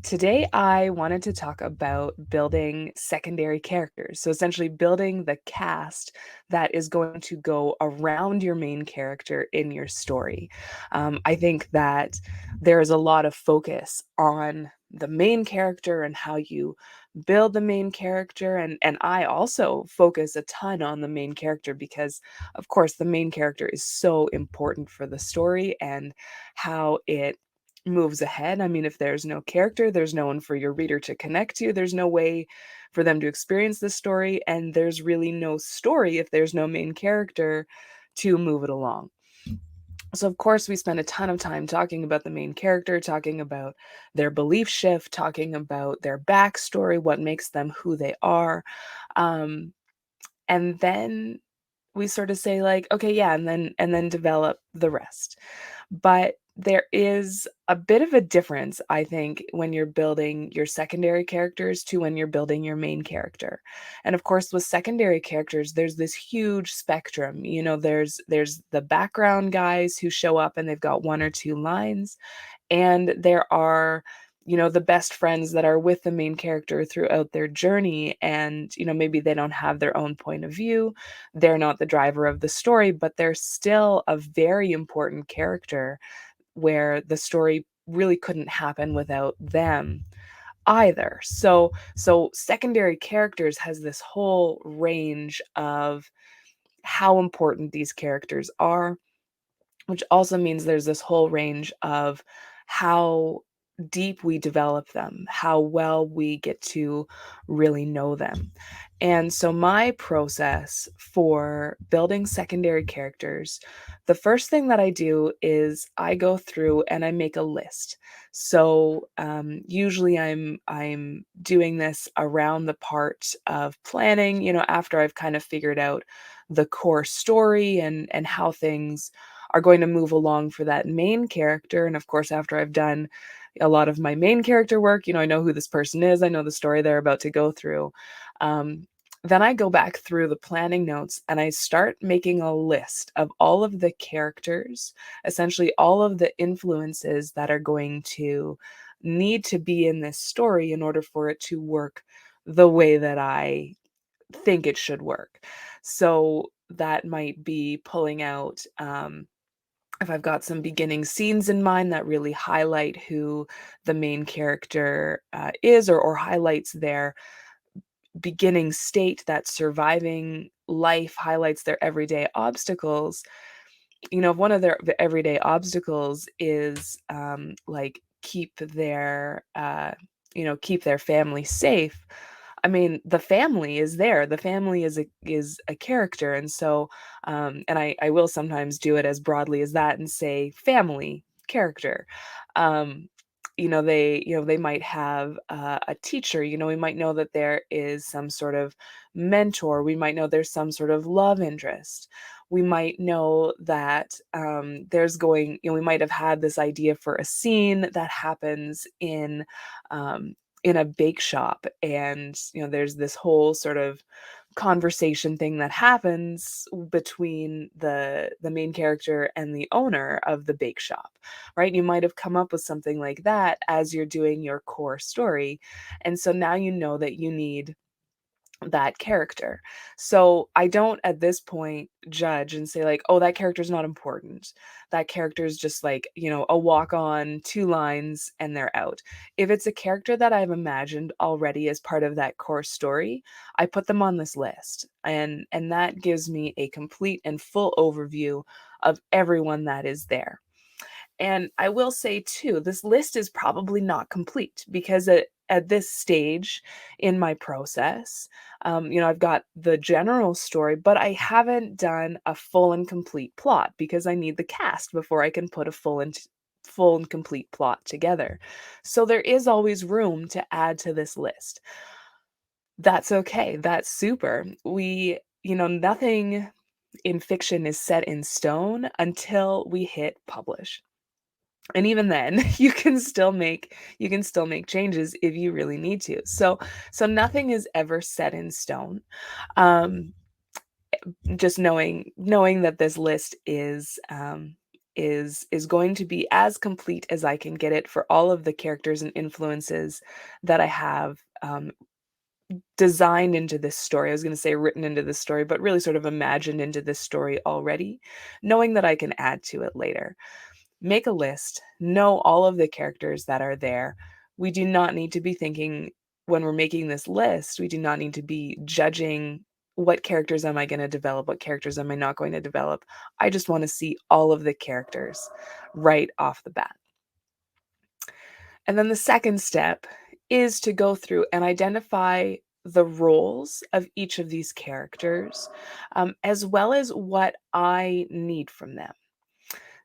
Today, I wanted to talk about building secondary characters. So, essentially, building the cast that is going to go around your main character in your story. I think that there is a lot of focus on the main character and how you build the main character. And I also focus a ton on the main character because, of course, the main character is so important for the story and how it moves ahead. I mean, if there's no character, there's no one for your reader to connect to. There's no way for them to experience the story. And there's really no story if there's no main character to move it along. So, of course, we spend a ton of time talking about the main character, talking about their belief shift, talking about their backstory, what makes them who they are. Um, and then we sort of say like, okay, yeah, and then develop the rest. But there is a bit of a difference, I think, when you're building your secondary characters to when you're building your main character. And of course, with secondary characters, there's this huge spectrum. There's the background guys who show up and they've got one or two lines, and there are the best friends that are with the main character throughout their journey, and maybe they don't have their own point of view, they're not the driver of the story, but they're still a very important character where the story really couldn't happen without them either. So secondary characters has this whole range of how important these characters are, which also means there's this whole range of how deep we develop them, how well we get to really know them. And so, my process for building secondary characters, the first thing that I do is I go through and I make a list. So, usually I'm doing this around the part of planning, after I've kind of figured out the core story and how things are going to move along for that main character. And of course, after I've done a lot of my main character work, I know who this person is, I know the story they're about to go through. Um, then I go back through the planning notes and I start making a list of all of the characters, essentially all of the influences that are going to need to be in this story in order for it to work the way that I think it should work. So that might be pulling out if I've got some beginning scenes in mind that really highlight who the main character is, or highlights their beginning state, that surviving life highlights their everyday obstacles. If one of their everyday obstacles is like keep their family safe. I mean, the family is there. The family is a character, and so and I will sometimes do it as broadly as that and say family character. Um, they might have a teacher. We might know that there is some sort of mentor. We might know there's some sort of love interest. We might know that we might have had this idea for a scene that happens um, in a bake shop, and there's this whole sort of conversation thing that happens between the main character and the owner of the bake shop, right? You might have come up with something like that as you're doing your core story, and so now you know that you need that character. So I don't at this point judge and say like, "Oh, that character's not important. That character is just like, a walk on, two lines and they're out." If it's a character that I've imagined already as part of that core story, I put them on this list. And that gives me a complete and full overview of everyone that is there. And I will say too, this list is probably not complete because at this stage in my process, I've got the general story, but I haven't done a full and complete plot because I need the cast before I can put a full and complete plot together. So there is always room to add to this list. That's okay. That's super. Nothing in fiction is set in stone until we hit publish. And even then, you can still make changes if you really need to. So nothing is ever set in stone. Um, just knowing that this list is is going to be as complete as I can get it for all of the characters and influences that I have designed into this story. I was going to say written into this story, but really sort of imagined into this story already, knowing that I can add to it later. Make a list, know all of the characters that are there. We do not need to be thinking when we're making this list, we do not need to be judging what characters am I going to develop, what characters am I not going to develop. I just want to see all of the characters right off the bat. And then the second step is to go through and identify the roles of each of these characters, as well as what I need from them.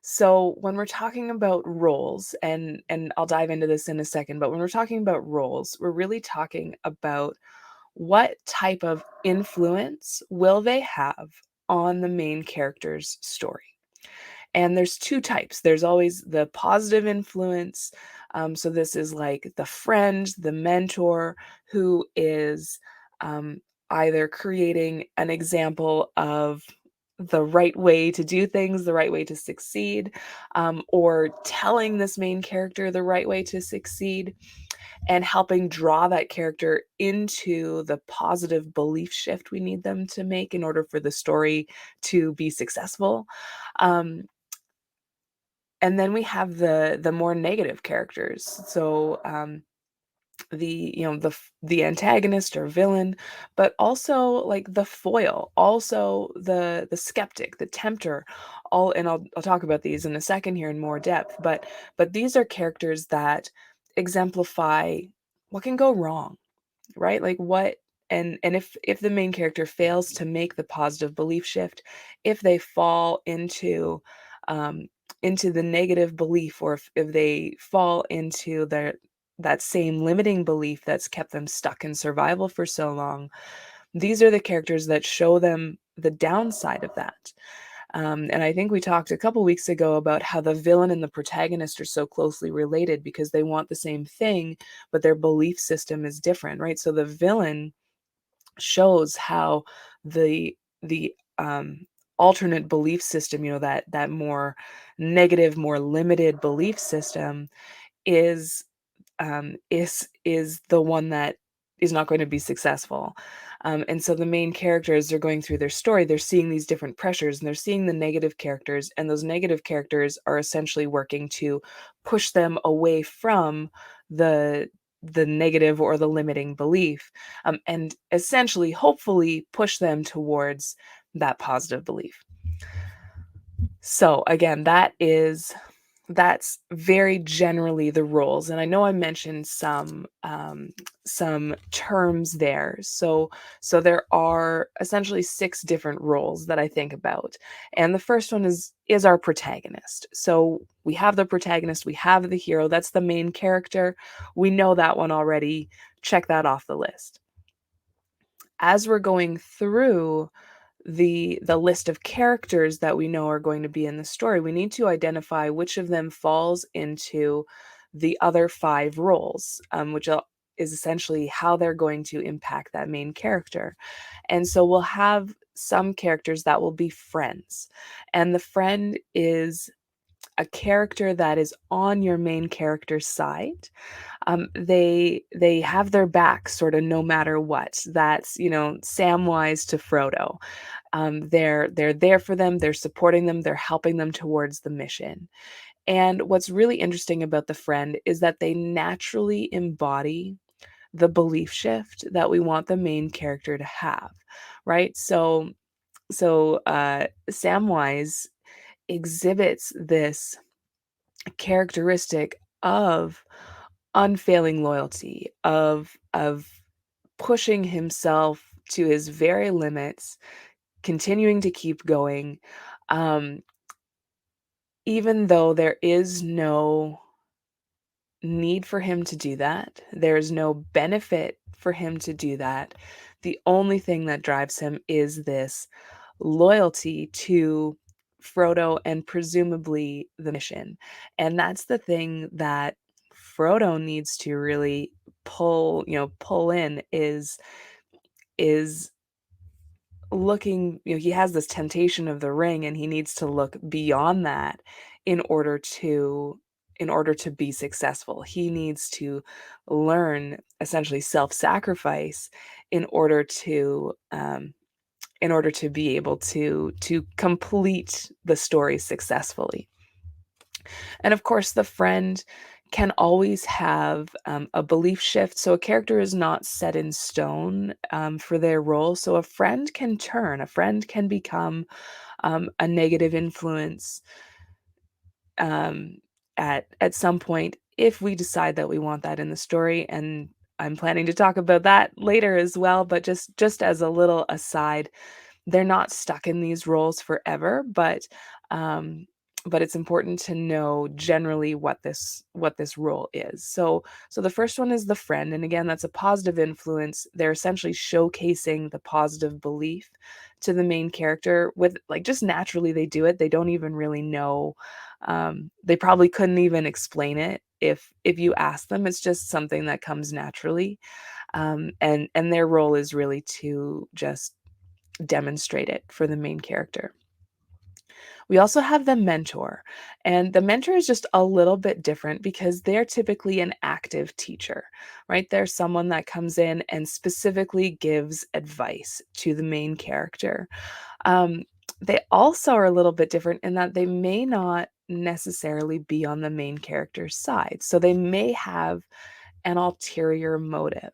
So when we're talking about roles, and I'll dive into this in a second, but when we're talking about roles, we're really talking about what type of influence will they have on the main character's story. And there's two types. There's always the positive influence. So this is like the friend, the mentor who is um, either creating an example of the right way to do things, the right way to succeed, or telling this main character the right way to succeed and helping draw that character into the positive belief shift we need them to make in order for the story to be successful. Um, and then we have the more negative characters. So the the antagonist or villain, but also like the foil, also the skeptic, the tempter, all. And I'll talk about these in a second here in more depth. But these are characters that exemplify what can go wrong, right? Like what. And if the main character fails to make the positive belief shift, if they fall um into the negative belief, or if they fall into that same limiting belief that's kept them stuck in survival for so long, these are the characters that show them the downside of that. And I think we talked a couple weeks ago about how the villain and the protagonist are so closely related because they want the same thing, but their belief system is different, right? So the villain shows how the alternate belief system, that more negative, more limited belief system is is the one that is not going to be successful. And so the main characters are going through their story. They're seeing these different pressures and they're seeing the negative characters, and those negative characters are essentially working to push them away from the the negative or the limiting belief, and essentially, hopefully, push them towards that positive belief. So again, that's very generally the rules, and I know I mentioned some terms there. So there are essentially six different roles that I think about, and the first one is our protagonist. So we have the protagonist, we have the hero. That's the main character. We know that one already. Check that off the list. As we're going through the list of characters that we know are going to be in the story, we need to identify which of them falls into the other five roles, is essentially how they're going to impact that main character. And so we'll have some characters that will be friends, and the friend is a character that is on your main character's side. They have their back sort of no matter what. That's, Samwise to Frodo. They're there for them, they're supporting them, they're helping them towards the mission. And what's really interesting about the friend is that they naturally embody the belief shift that we want the main character to have, right? So Samwise exhibits this characteristic of unfailing loyalty, of pushing himself to his very limits, continuing to keep going, um, even though there is no need for him to do that. There's no benefit for him to do that. The only thing that drives him is this loyalty to Frodo and presumably the mission. And that's the thing that Frodo needs to really pull in is looking, he has this temptation of the ring and he needs to look beyond that in order to be successful. He needs to learn essentially self-sacrifice in order to be able to complete the story successfully. And of course, the friend can always have a belief shift. So a character is not set in stone for their role. So a friend can become a negative influence um, at some point if we decide that we want that in the story. And I'm planning to talk about that later as well. But just as a little aside, they're not stuck in these roles forever, um, but it's important to know generally what this role is. So the first one is the friend, and again, that's a positive influence. They're essentially showcasing the positive belief to the main character with like just naturally they do it. They don't even really know. They probably couldn't even explain it if you ask them. It's just something that comes naturally, and their role is really to just demonstrate it for the main character. We also have the mentor, and the mentor is just a little bit different because they're typically an active teacher, right? They're someone that comes in and specifically gives advice to the main character. Um, they also are a little bit different in that they may not necessarily be on the main character's side. So they may have an ulterior motive.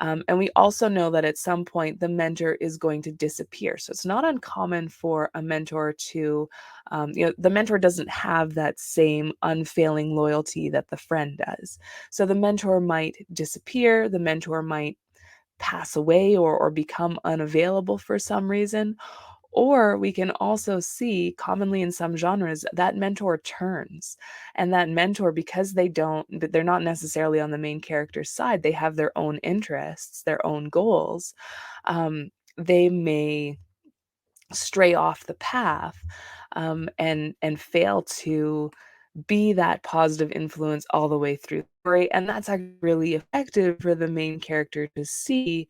And we also know that at some point the mentor is going to disappear. So it's not uncommon for a mentor to, the mentor doesn't have that same unfailing loyalty that the friend does. So the mentor might disappear, the mentor might pass away or become unavailable for some reason. Or we can also see commonly in some genres that mentor turns. And that mentor, because they're not necessarily on the main character's side, they have their own interests, their own goals. They may stray off the path and fail to be that positive influence all the way through the story, and that's actually really effective for the main character to see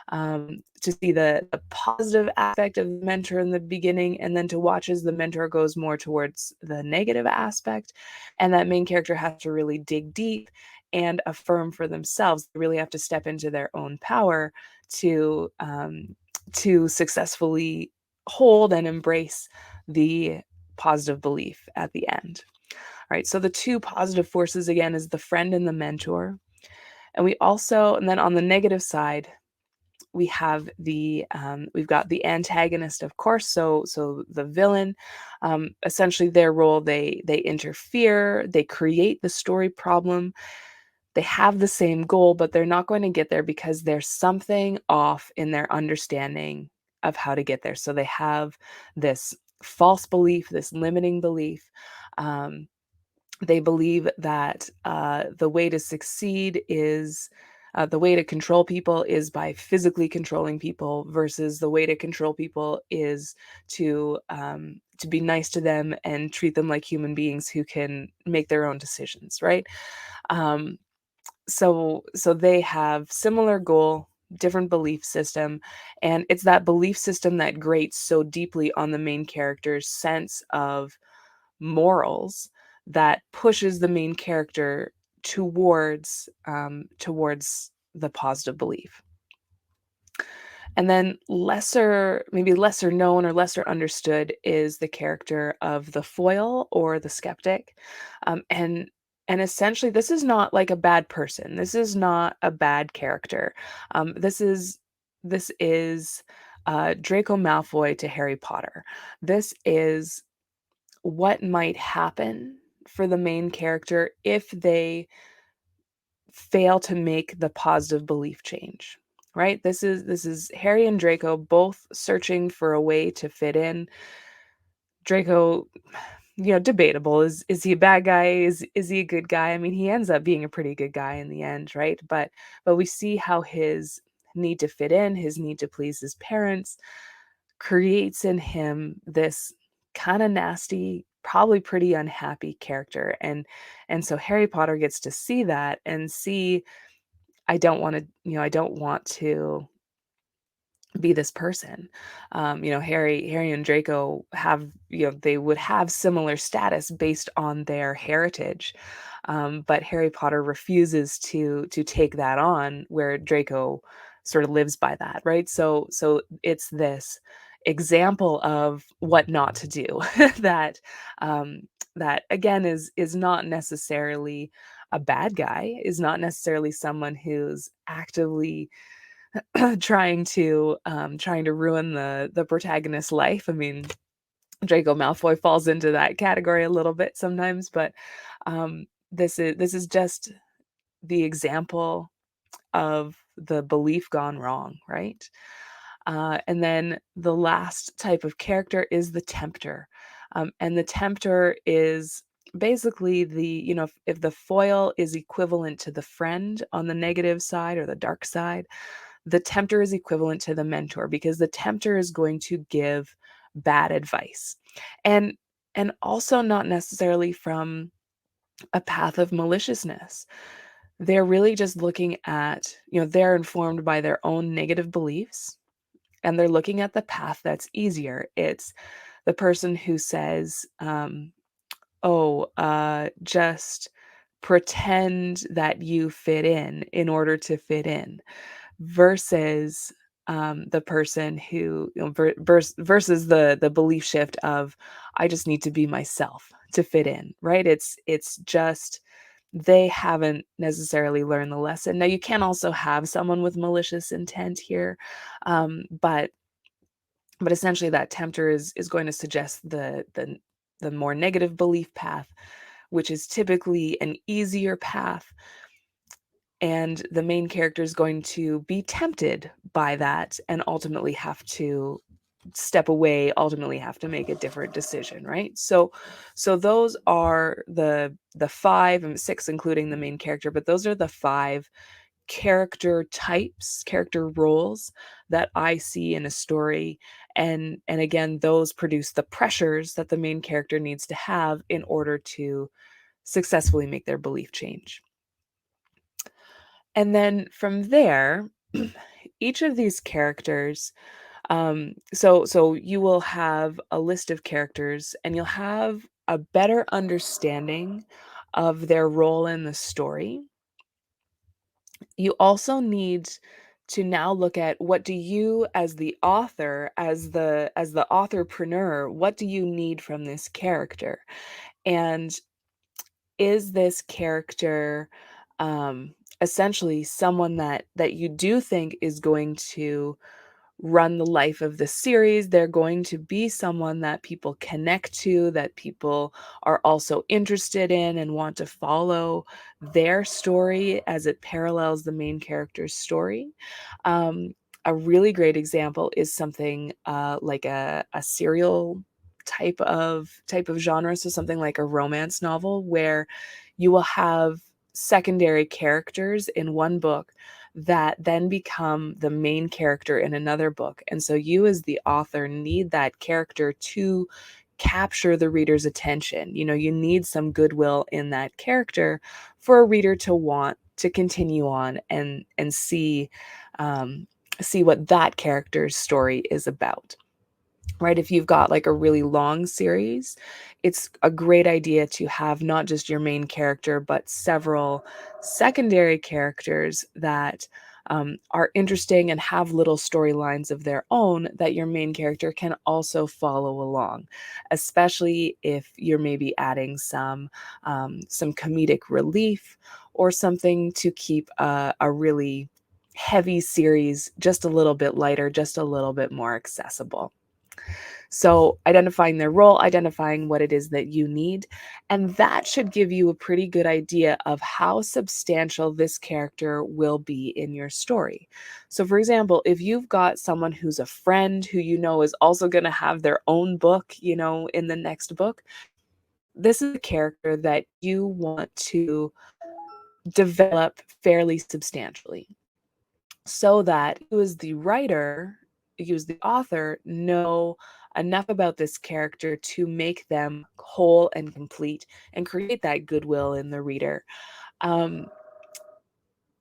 the positive aspect of the mentor in the beginning, and then to watch as the mentor goes more towards the negative aspect, and that main character has to really dig deep and affirm for themselves. They really have to step into their own power to successfully hold and embrace the positive belief at the end. Right. So the two positive forces again is the friend and the mentor. And then on the negative side, we've got the antagonist, of course. So the villain, essentially their role, they interfere, they create the story problem. They have the same goal, but they're not going to get there because there's something off in their understanding of how to get there. So they have this false belief, this limiting belief. Um, they believe that the way to control people is by physically controlling people, versus the way to control people is to be nice to them and treat them like human beings who can make their own decisions, right? Um, so they have similar goal, different belief system, and it's that belief system that grates so deeply on the main character's sense of morals that pushes the main character towards the positive belief. And then maybe lesser known or lesser understood is the character of the foil or the skeptic. And essentially this is not like a bad person. This is not a bad character. This is Draco Malfoy to Harry Potter. This is what might happen for the main character if they fail to make the positive belief change. Right? This is Harry and Draco both searching for a way to fit in. Draco, debatable. Is he a bad guy? Is he a good guy? I mean, he ends up being a pretty good guy in the end, right? But we see how his need to fit in, his need to please his parents, creates in him this kind of nasty, probably pretty unhappy character. And so Harry Potter gets to see that and see, I don't want to be this person. Harry and Draco have, they would have similar status based on their heritage. But Harry Potter refuses to take that on, where Draco sort of lives by that, right? So it's this example of what not to do that um, that again is not necessarily a bad guy, is not necessarily someone who's actively trying to ruin the protagonist's life. I mean, Draco Malfoy falls into that category a little bit sometimes, but this is just the example of the belief gone wrong, right? And then the last type of character is the tempter. And the tempter is basically if the foil is equivalent to the friend on the negative side or the dark side, the tempter is equivalent to the mentor, because the tempter is going to give bad advice. And and also not necessarily from a path of maliciousness. They're really just looking at, they're informed by their own negative beliefs, and they're looking at the path that's easier. It's the person who says, "Oh, just pretend that you fit in order to fit in," versus the person who, versus the belief shift of, "I just need to be myself to fit in," right? It's just they haven't necessarily learned the lesson. Now, you can also have someone with malicious intent here, but essentially that tempter is going to suggest the more negative belief path, which is typically an easier path, and the main character is going to be tempted by that and ultimately have to step away, ultimately have to make a different decision, right? So those are the five and six, including the main character, but those are the five character types, character roles that I see in a story. And again, those produce the pressures that the main character needs to have in order to successfully make their belief change. And then from there, each of these characters, so you will have a list of characters, and you'll have a better understanding of their role in the story. You also need to now look at, what do you, as the author, as the authorpreneur, what do you need from this character? And is this character essentially someone that you do think is going to run the life of the series? They're going to be someone that people connect to, that people are also interested in and want to follow their story as it parallels the main character's story. Um, a really great example is something like a serial type of genre, so something like a romance novel, where you will have secondary characters in one book that then become the main character in another book. And so you, as the author, need that character to capture the reader's attention. You need some goodwill in that character for a reader to want to continue on and see what that character's story is about. Right? If you've got like a really long series, it's a great idea to have not just your main character, but several secondary characters that are interesting and have little storylines of their own that your main character can also follow along, especially if you're maybe adding some comedic relief or something to keep a really heavy series just a little bit lighter, just a little bit more accessible. So, identifying their role, identifying what it is that you need, and that should give you a pretty good idea of how substantial this character will be in your story. So, for example, if you've got someone who's a friend who is also going to have their own book, in the next book, this is a character that you want to develop fairly substantially, so that you, as the writer, you, as the author, know enough about this character to make them whole and complete and create that goodwill in the reader. Um,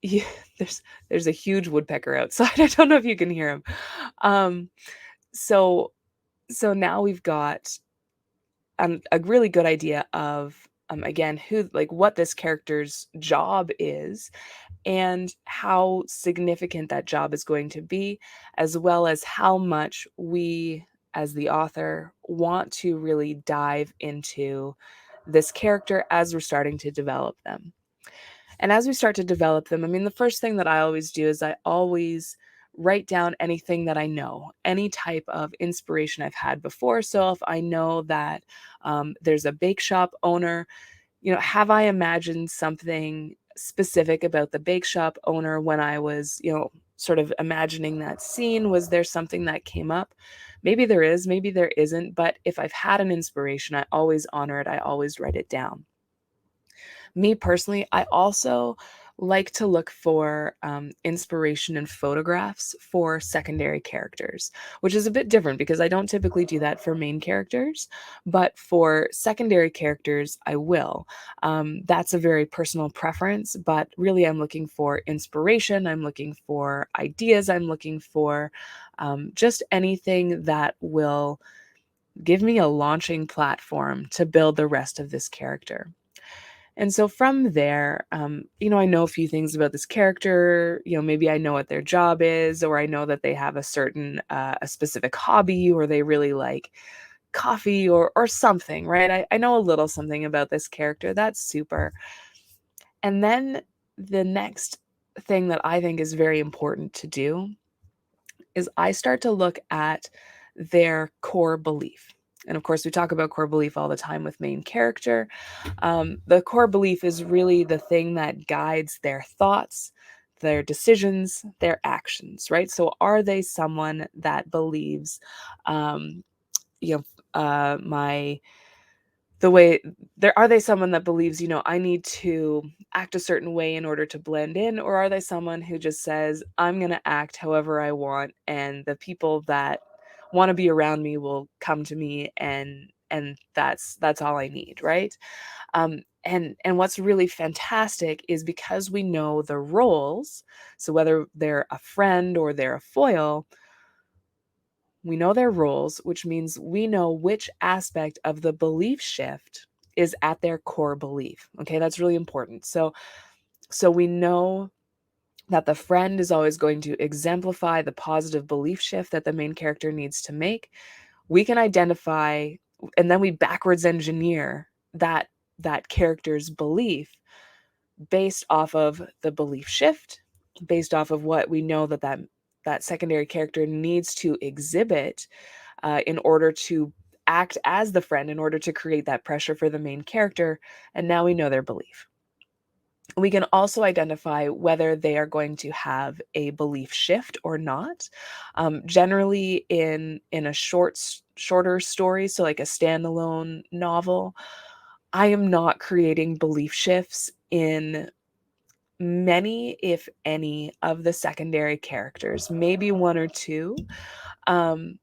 Yeah, there's there's a huge woodpecker outside. I don't know if you can hear him. Um, so so now we've got a really good idea of again who like what this character's job is and how significant that job is going to be, as well as how much we as the author want to really dive into this character as we're starting to develop them. And as we start to develop them, I mean, the first thing that I always do is I always write down anything that I know, any type of inspiration I've had before. So if I know that there's a bake shop owner, have I imagined something specific about the bake shop owner when I was, sort of imagining that scene? Was there something that came up? Maybe there is, maybe there isn't. But if I've had an inspiration, I always honor it, I always write it down. Me personally, I also like to look for inspiration in photographs for secondary characters, which is a bit different because I don't typically do that for main characters, but for secondary characters, I will. That's a very personal preference, but really, I'm looking for inspiration. I'm looking for ideas. I'm looking for just anything that will give me a launching platform to build the rest of this character. And so from there, I know a few things about this character. Maybe I know what their job is, or I know that they have a specific hobby, or they really like coffee or something, right? I know a little something about this character. That's super. And then the next thing that I think is very important to do is I start to look at their core belief. And of course, we talk about core belief all the time with main character. The core belief is really the thing that guides their thoughts, their decisions, their actions, right? So, are they someone that believes, um, you know, my the way there are they someone that believes, I need to act a certain way in order to blend in, or are they someone who just says, I'm going to act however I want, and the people that want to be around me will come to me, and that's all I need, right? And what's really fantastic is because we know the roles, so whether they're a friend or they're a foil, we know their roles, which means we know which aspect of the belief shift is at their core belief. Okay, that's really important. So we know that the friend is always going to exemplify the positive belief shift that the main character needs to make. We can identify, and then we backwards engineer that character's belief based off of the belief shift, based off of what we know that secondary character needs to exhibit in order to act as the friend, in order to create that pressure for the main character. And now we know their belief. We can also identify whether they are going to have a belief shift or not. Generally, in a shorter story, so like a standalone novel, I am not creating belief shifts in many, if any, of the secondary characters, maybe one or two. Um,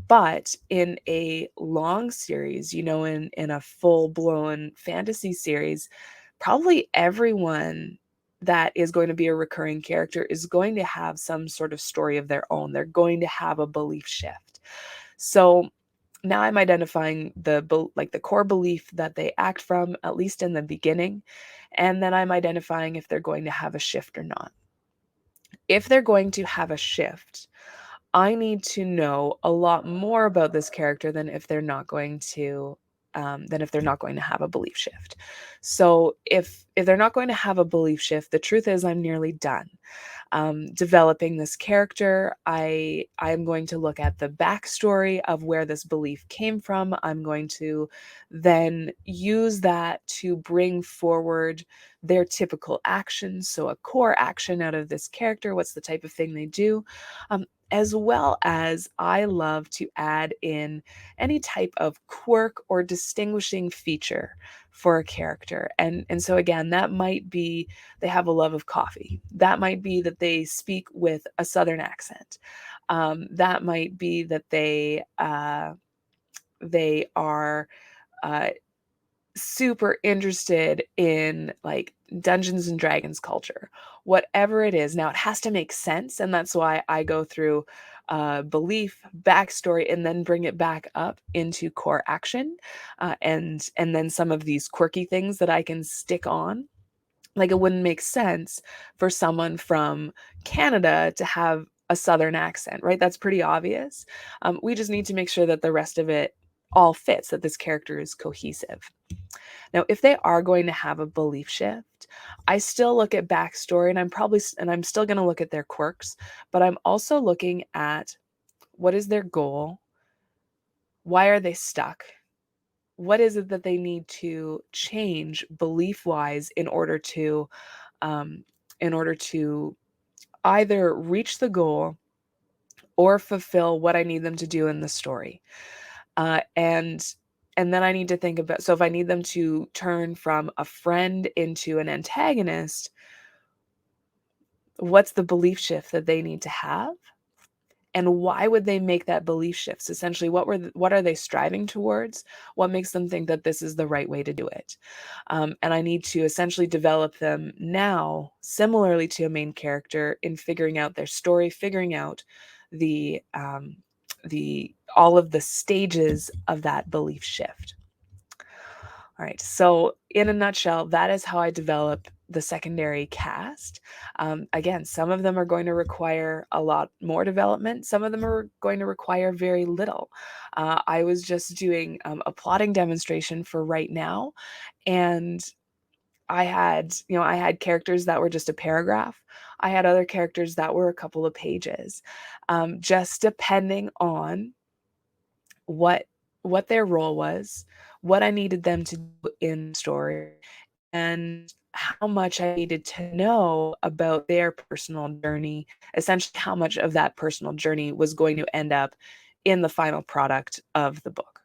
but in a long series, in a full-blown fantasy series, probably everyone that is going to be a recurring character is going to have some sort of story of their own. They're going to have a belief shift. So now I'm identifying the core belief that they act from, at least in the beginning, and then I'm identifying if they're going to have a shift or not. If they're going to have a shift, I need to know a lot more about this character than if they're not going to have a belief shift. So if they're not going to have a belief shift, the truth is I'm nearly done developing this character. I'm going to look at the backstory of where this belief came from. I'm going to then use that to bring forward their typical actions. So a core action out of this character. What's the type of thing they do? As well as I love to add in any type of quirk or distinguishing feature for a character. And so again, that might be they have a love of coffee. That might be that they speak with a Southern accent. That might be that they are uh, super interested in like Dungeons and Dragons culture, whatever it is. Now it has to make sense, and that's why I go through belief, backstory, and then bring it back up into core action, and then some of these quirky things that I can stick on. Like it wouldn't make sense for someone from Canada to have a Southern accent, right? That's pretty obvious. We just need to make sure that the rest of it all fits, that this character is cohesive. Now, if they are going to have a belief shift, I still look at backstory, and I'm still going to look at their quirks, but I'm also looking at what is their goal? Why are they stuck? What is it that they need to change belief wise um, in order to either reach the goal or fulfill what I need them to do in the story? Uh, and and then I need to think about, so if I need them to turn from a friend into an antagonist, what's the belief shift that they need to have? And why would they make that belief shifts? Essentially, what are they striving towards? What makes them think that this is the right way to do it? And I need to essentially develop them now, similarly to a main character, in figuring out their story, figuring out the all of the stages of that belief shift. All right. So, in a nutshell, that is how I develop the secondary cast. Again, some of them are going to require a lot more development, some of them are going to require very little. I was just doing a plotting demonstration for right now, and I had characters that were just a paragraph. I had other characters that were a couple of pages, just depending on what what their role was, what I needed them to do in the story, and how much I needed to know about their personal journey, essentially how much of that personal journey was going to end up in the final product of the book.